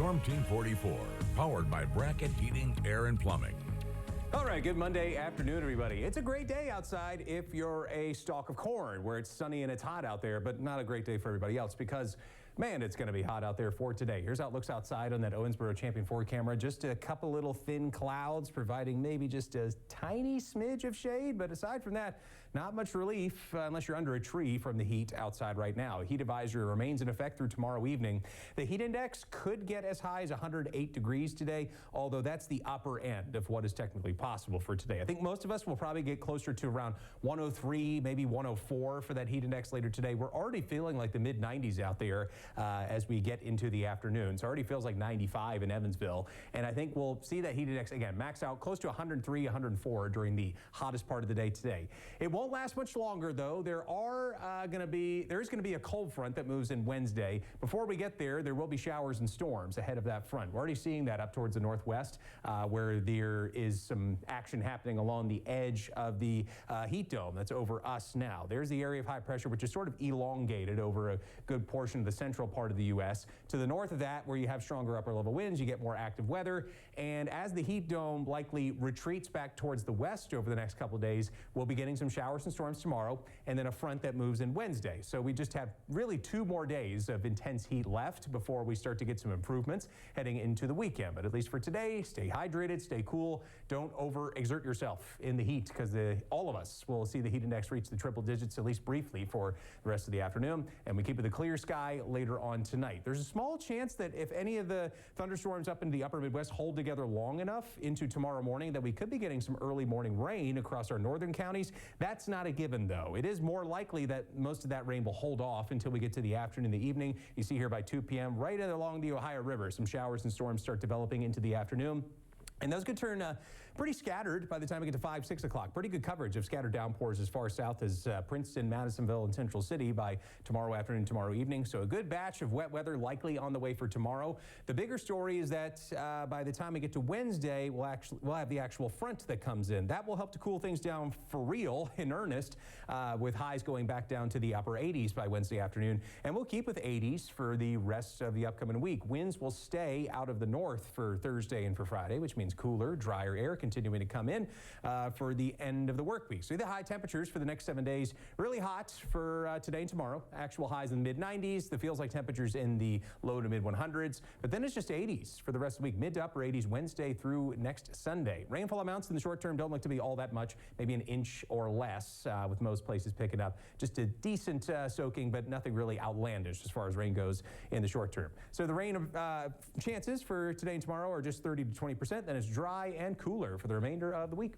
Storm Team 44, powered by Bracket Heating, Air, and Plumbing. All right, good Monday afternoon, everybody. It's a great day outside if you're a stalk of corn where it's sunny and it's hot out there, but not a great day for everybody else because, man, it's going to be hot out there for today. Here's how it looks outside on that Owensboro Champion 4 camera. Just a couple little thin clouds providing maybe just a tiny smidge of shade, but aside from that, not much relief unless you're under a tree from the heat outside right now. Heat advisory remains in effect through tomorrow evening. The heat index could get as high as 108 degrees today, although that's the upper end of what is technically possible for today. I think most of us will probably get closer to around 103, maybe 104 for that heat index later today. We're already feeling like the mid 90s out there as we get into the afternoon. So it already feels like 95 in Evansville. And I think we'll see that heat index again max out close to 103, 104 during the hottest part of the day today. It won't last much longer though. There is going to be a cold front that moves in Wednesday. Before we get there, there will be showers and storms ahead of that front. We're already seeing that up towards the northwest where there is some action happening along the edge of the heat dome that's over us now. There's the area of high pressure, which is sort of elongated over a good portion of the central part of the U.S. To the north of that, where you have stronger upper level winds, you get more active weather. And as the heat dome likely retreats back towards the west over the next couple of days, we'll be getting some showers and storms tomorrow, and then a front that moves in Wednesday. So we just have really 2 more days of intense heat left before we start to get some improvements heading into the weekend. But at least for today, stay hydrated, stay cool, don't overexert yourself in the heat because all of us will see the heat index reach the triple digits at least briefly for the rest of the afternoon, and we keep it a clear sky later on tonight. There's a small chance that if any of the thunderstorms up into the upper Midwest hold together long enough into tomorrow morning that we could be getting some early morning rain across our northern counties. That's not a given though. It is more likely that most of that rain will hold off until we get to the afternoon and the evening. You see here by 2 p.m. right along the Ohio River, some showers and storms start developing into the afternoon. And those could turn pretty scattered by the time we get to 5, 6 o'clock. Pretty good coverage of scattered downpours as far south as Princeton, Madisonville, and Central City by tomorrow afternoon, tomorrow evening. So a good batch of wet weather likely on the way for tomorrow. The bigger story is that by the time we get to Wednesday, we'll have the actual front that comes in. That will help to cool things down for real, in earnest, with highs going back down to the upper 80s by Wednesday afternoon. And we'll keep with 80s for the rest of the upcoming week. Winds will stay out of the north for Thursday and for Friday, which means cooler, drier air continuing to come in for the end of the work week. So the high temperatures for the next 7 days, really hot for today and tomorrow. Actual highs in the mid 90s. The feels like temperatures in the low to mid 100s. But then it's just 80s for the rest of the week. Mid to upper 80s Wednesday through next Sunday. Rainfall amounts in the short term don't look to be all that much, maybe an inch or less, with most places picking up just a decent soaking, but nothing really outlandish as far as rain goes in the short term. So the rain chances for today and tomorrow are just 30 to 20%. Then it's dry and cooler for the remainder of the week.